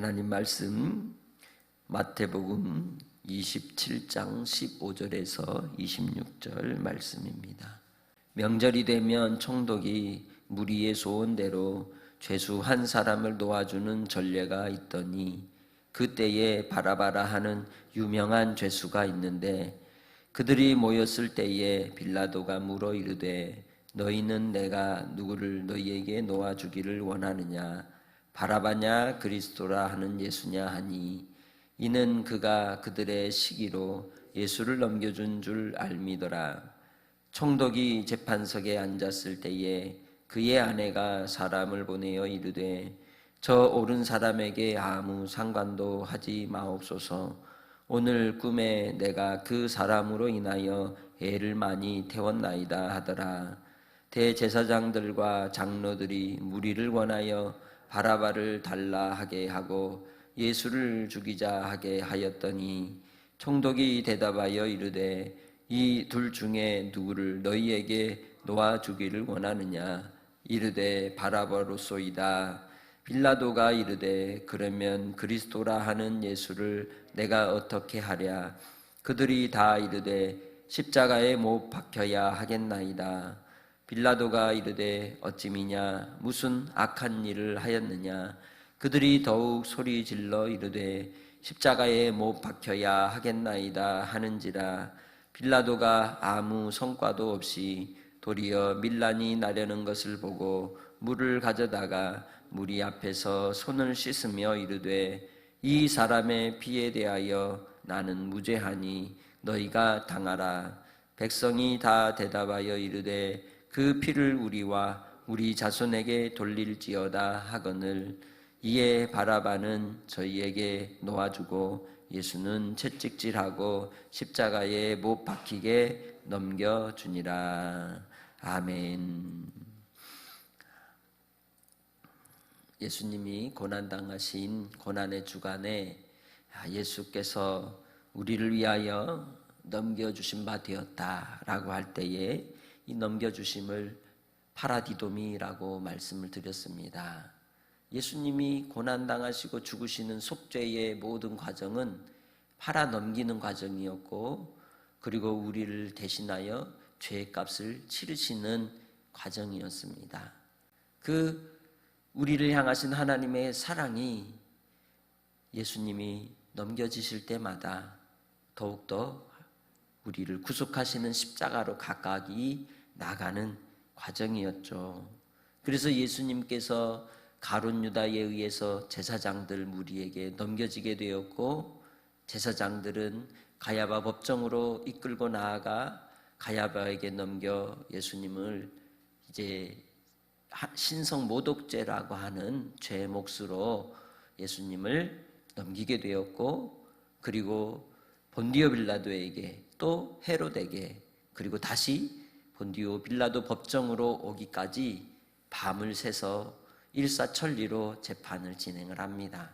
하나님 말씀 마태복음 27장 15절에서 26절 말씀입니다. 명절이 되면 총독이 무리의 소원대로 죄수 한 사람을 놓아주는 전례가 있더니 그때에 바라바라 하는 유명한 죄수가 있는데 그들이 모였을 때에 빌라도가 물어 이르되 너희는 내가 누구를 너희에게 놓아주기를 원하느냐 바라바냐 그리스도라 하는 예수냐 하니 이는 그가 그들의 시기로 예수를 넘겨준 줄 알미더라. 총독이 재판석에 앉았을 때에 그의 아내가 사람을 보내어 이르되 저 옳은 사람에게 아무 상관도 하지 마옵소서. 오늘 꿈에 내가 그 사람으로 인하여 애를 많이 태웠나이다 하더라. 대제사장들과 장로들이 무리를 원하여 바라바를 달라 하게 하고 예수를 죽이자 하게 하였더니 총독이 대답하여 이르되 이 둘 중에 누구를 너희에게 놓아주기를 원하느냐 이르되 바라바로소이다. 빌라도가 이르되 그러면 그리스도라 하는 예수를 내가 어떻게 하랴. 그들이 다 이르되 십자가에 못 박혀야 하겠나이다. 빌라도가 이르되 어찌미냐 무슨 악한 일을 하였느냐. 그들이 더욱 소리 질러 이르되 십자가에 못 박혀야 하겠나이다 하는지라. 빌라도가 아무 성과도 없이 도리어 밀란이 나려는 것을 보고 물을 가져다가 무리 앞에서 손을 씻으며 이르되 이 사람의 피에 대하여 나는 무죄하니 너희가 당하라. 백성이 다 대답하여 이르되 그 피를 우리와 우리 자손에게 돌릴지어다 하거늘. 이에 바라바는 저희에게 놓아주고 예수는 채찍질하고 십자가에 못 박히게 넘겨주니라. 아멘. 예수님이 고난당하신 고난의 주간에 예수께서 우리를 위하여 넘겨주신 바 되었다라고 할 때에 이 넘겨주심을 파라디도미라고 말씀을 드렸습니다. 예수님이 고난당하시고 죽으시는 속죄의 모든 과정은 팔아 넘기는 과정이었고 그리고 우리를 대신하여 죄의 값을 치르시는 과정이었습니다. 그 우리를 향하신 하나님의 사랑이 예수님이 넘겨지실 때마다 더욱더 우리를 구속하시는 십자가로 가까이 나가는 과정이었죠. 그래서 예수님께서 가룟 유다에 의해서 제사장들 무리에게 넘겨지게 되었고 제사장들은 가야바 법정으로 이끌고 나아가 가야바에게 넘겨 예수님을 이제 신성 모독죄라고 하는 죄의 몫으로 예수님을 넘기게 되었고 그리고 본디오 빌라도에게 또 헤롯에게 그리고 다시 본디오 빌라도 법정으로 오기까지 밤을 새서 일사천리로 재판을 진행을 합니다.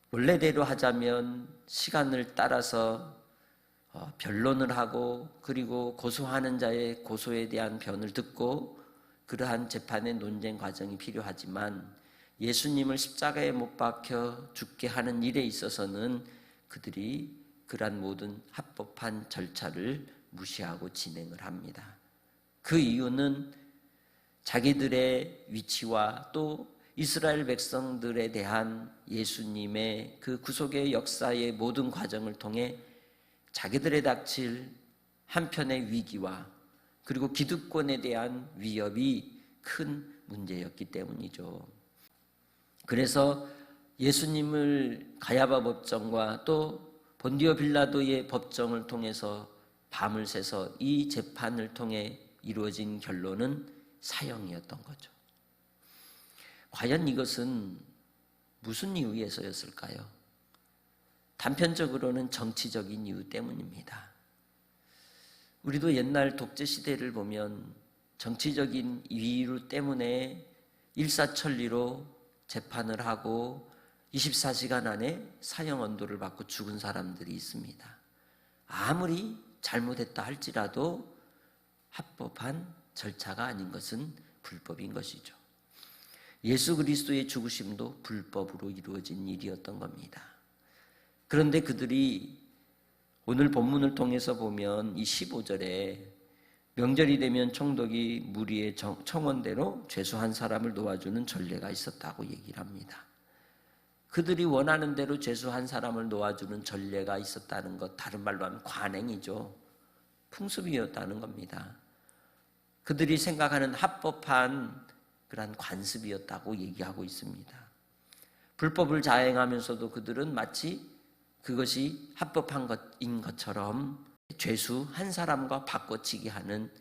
원래대로 하자면 시간을 따라서 변론을 하고 그리고 고소하는 자의 고소에 대한 변을 듣고 그러한 재판의 논쟁 과정이 필요하지만 예수님을 십자가에 못 박혀 죽게 하는 일에 있어서는 그들이 그러한 모든 합법한 절차를 무시하고 진행을 합니다. 그 이유는 자기들의 위치와 또 이스라엘 백성들에 대한 예수님의 그 구속의 역사의 모든 과정을 통해 자기들에 닥칠 한편의 위기와 그리고 기득권에 대한 위협이 큰 문제였기 때문이죠. 그래서 예수님을 가야바 법정과 또 본디오 빌라도의 법정을 통해서 밤을 새서 이 재판을 통해 이루어진 결론은 사형이었던 거죠. 과연 이것은 무슨 이유에서였을까요? 단편적으로는 정치적인 이유 때문입니다. 우리도 옛날 독재 시대를 보면 정치적인 이유 때문에 일사천리로 재판을 하고 24시간 안에 사형 언도를 받고 죽은 사람들이 있습니다. 아무리 잘못했다 할지라도 합법한 절차가 아닌 것은 불법인 것이죠. 예수 그리스도의 죽으심도 불법으로 이루어진 일이었던 겁니다. 그런데 그들이 오늘 본문을 통해서 보면 이 15절에 명절이 되면 총독이 무리의 청원대로 죄수한 사람을 놓아주는 전례가 있었다고 얘기를 합니다. 그들이 원하는 대로 죄수한 사람을 놓아주는 전례가 있었다는 것, 다른 말로 하면 관행이죠. 풍습이었다는 겁니다. 그들이 생각하는 합법한 그러한 관습이었다고 얘기하고 있습니다. 불법을 자행하면서도 그들은 마치 그것이 합법한 것인 것처럼 죄수 한 사람과 바꿔치기 하는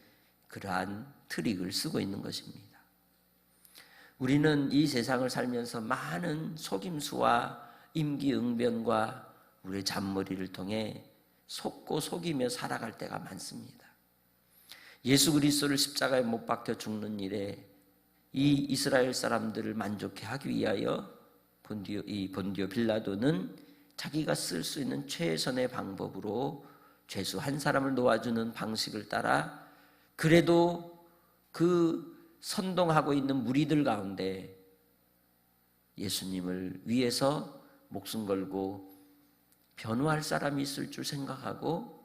그러한 트릭을 쓰고 있는 것입니다. 우리는 이 세상을 살면서 많은 속임수와 임기응변과 우리의 잔머리를 통해 속고 속이며 살아갈 때가 많습니다. 예수 그리스도를 십자가에 못 박혀 죽는 일에 이 이스라엘 사람들을 만족해 하기 위하여 본디오 빌라도는 자기가 쓸 수 있는 최선의 방법으로 죄수 한 사람을 놓아주는 방식을 따라 그래도 그 선동하고 있는 무리들 가운데 예수님을 위해서 목숨 걸고 변호할 사람이 있을 줄 생각하고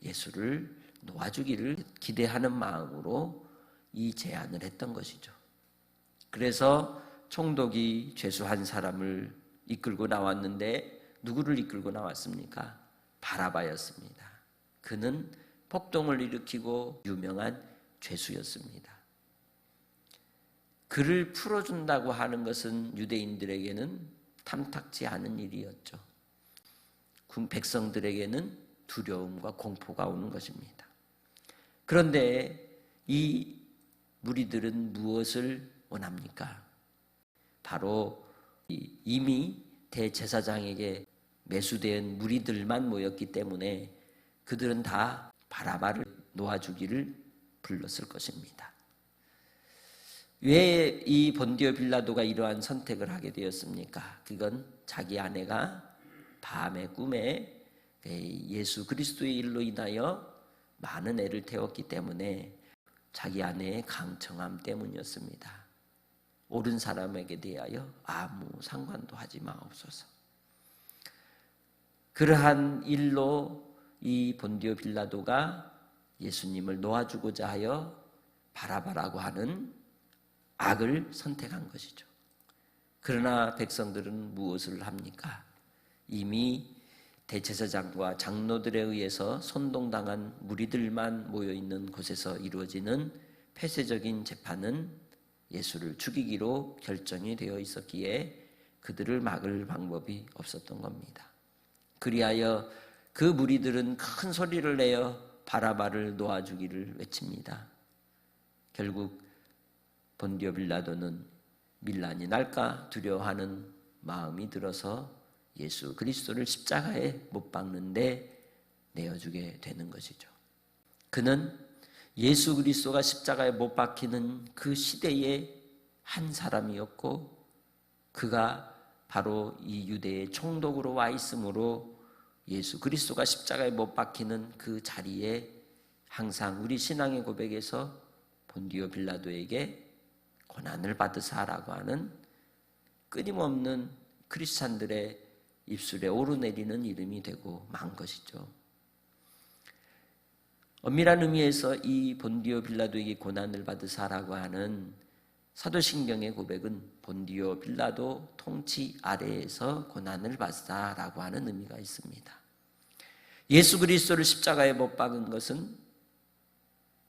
예수를 놓아주기를 기대하는 마음으로 이 제안을 했던 것이죠. 그래서 총독이 죄수 한 사람을 이끌고 나왔는데 누구를 이끌고 나왔습니까? 바라바였습니다. 그는 폭동을 일으키고 유명한 죄수였습니다. 그를 풀어준다고 하는 것은 유대인들에게는 탐탁지 않은 일이었죠. 백성들에게는 두려움과 공포가 오는 것입니다. 그런데 이 무리들은 무엇을 원합니까? 바로 이미 대제사장에게 매수된 무리들만 모였기 때문에 그들은 다 바라바를 놓아주기를 불렀을 것입니다. 왜 이 본디오 빌라도가 이러한 선택을 하게 되었습니까? 그건 자기 아내가 밤의 꿈에 예수 그리스도의 일로 인하여 많은 애를 태웠기 때문에 자기 아내의 강청함 때문이었습니다. 옳은 사람에게 대하여 아무 상관도 하지 마옵소서. 그러한 일로 이 본디오 빌라도가 예수님을 놓아주고자 하여 바라바라고 하는 악을 선택한 것이죠. 그러나 백성들은 무엇을 합니까? 이미 대제사장과 장로들에 의해서 선동당한 무리들만 모여있는 곳에서 이루어지는 폐쇄적인 재판은 예수를 죽이기로 결정이 되어 있었기에 그들을 막을 방법이 없었던 겁니다. 그리하여 그 무리들은 큰 소리를 내어 바라바를 놓아주기를 외칩니다. 결국 본디오 빌라도는 밀란이 날까 두려워하는 마음이 들어서 예수 그리스도를 십자가에 못 박는데 내어주게 되는 것이죠. 그는 예수 그리스도가 십자가에 못 박히는 그 시대의 한 사람이었고 그가 바로 이 유대의 총독으로 와 있으므로 예수 그리스도가 십자가에 못 박히는 그 자리에 항상 우리 신앙의 고백에서 본디오 빌라도에게 고난을 받으사라고 하는 끊임없는 크리스찬들의 입술에 오르내리는 이름이 되고 만 것이죠. 엄밀한 의미에서 이 본디오 빌라도에게 고난을 받으사라고 하는 사도신경의 고백은 본디오 빌라도 통치 아래에서 고난을 받으사라고 하는 의미가 있습니다. 예수 그리스도를 십자가에 못 박은 것은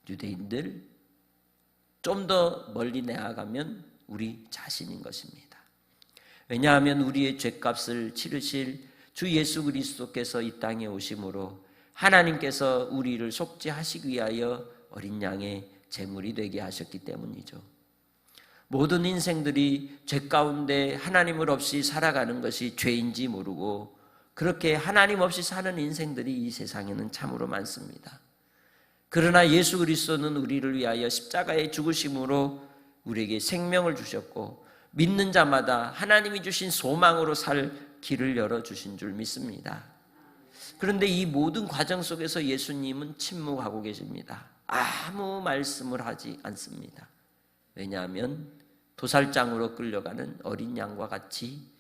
유대인들, 좀 더 멀리 나아가면 우리 자신인 것입니다. 왜냐하면 우리의 죄값을 치르실 주 예수 그리스도께서 이 땅에 오심으로 하나님께서 우리를 속죄하시기 위하여 어린 양의 제물이 되게 하셨기 때문이죠. 모든 인생들이 죄 가운데 하나님을 없이 살아가는 것이 죄인지 모르고 그렇게 하나님 없이 사는 인생들이 이 세상에는 참으로 많습니다. 그러나 예수 그리스도는 우리를 위하여 십자가의 죽으심으로 우리에게 생명을 주셨고 믿는 자마다 하나님이 주신 소망으로 살 길을 열어주신 줄 믿습니다. 그런데 이 모든 과정 속에서 예수님은 침묵하고 계십니다. 아무 말씀을 하지 않습니다. 왜냐하면 도살장으로 끌려가는 어린 양과 같이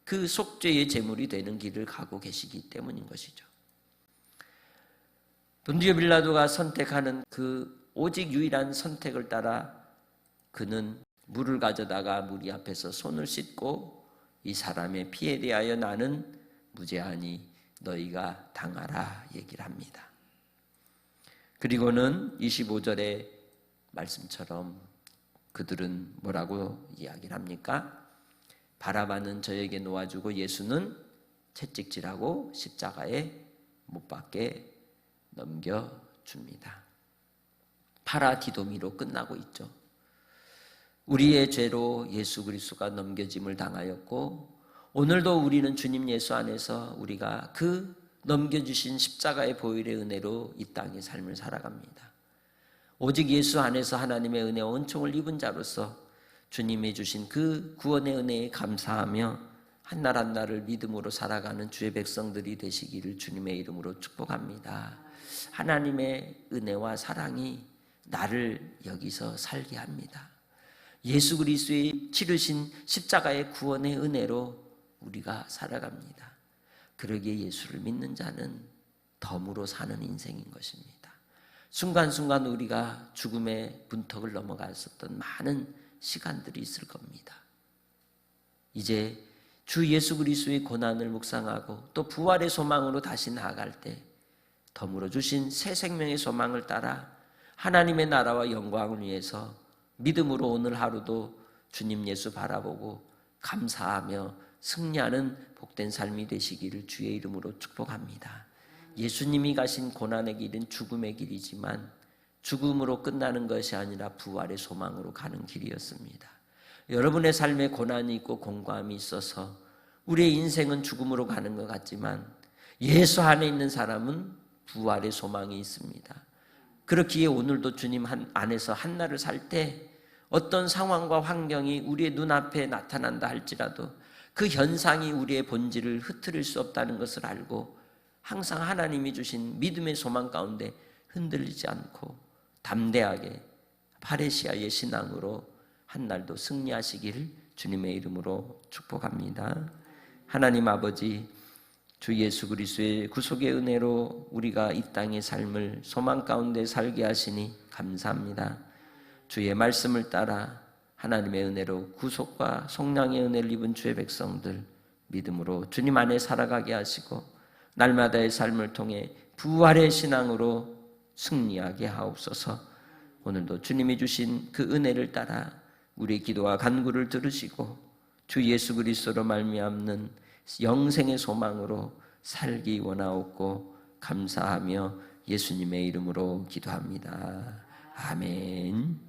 그 속죄의 제물이 되는 길을 가고 계시기 때문인 것이죠. 본디오 빌라도가 선택하는 그 오직 유일한 선택을 따라 그는 물을 가져다가 무리 앞에서 손을 씻고 이 사람의 피에 대하여 나는 무죄하니 너희가 당하라 얘기를 합니다. 그리고는 25절의 말씀처럼 그들은 뭐라고 이야기를 합니까? 바라바는 저에게 놓아주고 예수는 채찍질하고 십자가에 못 박게 넘겨줍니다. 파라디도미로 끝나고 있죠. 우리의 죄로 예수 그리스도가 넘겨짐을 당하였고 오늘도 우리는 주님 예수 안에서 우리가 그 넘겨주신 십자가의 보혈의 은혜로 이 땅의 삶을 살아갑니다. 오직 예수 안에서 하나님의 은혜와 은총을 입은 자로서 주님이 주신 그 구원의 은혜에 감사하며 한날 한날을 믿음으로 살아가는 주의 백성들이 되시기를 주님의 이름으로 축복합니다. 하나님의 은혜와 사랑이 나를 여기서 살게 합니다. 예수 그리스도의 치르신 십자가의 구원의 은혜로 우리가 살아갑니다. 그러기에 예수를 믿는 자는 덤으로 사는 인생인 것입니다. 순간순간 우리가 죽음의 문턱을 넘어갔었던 많은 시간들이 있을 겁니다. 이제 주 예수 그리스도의 고난을 묵상하고 또 부활의 소망으로 다시 나아갈 때 덤으로 주신 새 생명의 소망을 따라 하나님의 나라와 영광을 위해서 믿음으로 오늘 하루도 주님 예수 바라보고 감사하며 승리하는 복된 삶이 되시기를 주의 이름으로 축복합니다. 예수님이 가신 고난의 길은 죽음의 길이지만 죽음으로 끝나는 것이 아니라 부활의 소망으로 가는 길이었습니다. 여러분의 삶에 고난이 있고 공고함이 있어서 우리의 인생은 죽음으로 가는 것 같지만 예수 안에 있는 사람은 부활의 소망이 있습니다. 그렇기에 오늘도 주님 안에서 한날을 살 때 어떤 상황과 환경이 우리의 눈앞에 나타난다 할지라도 그 현상이 우리의 본질을 흐트릴 수 없다는 것을 알고 항상 하나님이 주신 믿음의 소망 가운데 흔들리지 않고 담대하게 파레시아의 신앙으로 한날도 승리하시기를 주님의 이름으로 축복합니다. 하나님 아버지, 주 예수 그리스도의 구속의 은혜로 우리가 이 땅의 삶을 소망 가운데 살게 하시니 감사합니다. 주의 말씀을 따라 하나님의 은혜로 구속과 속량의 은혜를 입은 주의 백성들 믿음으로 주님 안에 살아가게 하시고 날마다의 삶을 통해 부활의 신앙으로 승리하게 하옵소서. 오늘도 주님이 주신 그 은혜를 따라 우리의 기도와 간구를 들으시고 주 예수 그리스도로 말미암는 영생의 소망으로 살기 원하옵고 감사하며 예수님의 이름으로 기도합니다. 아멘.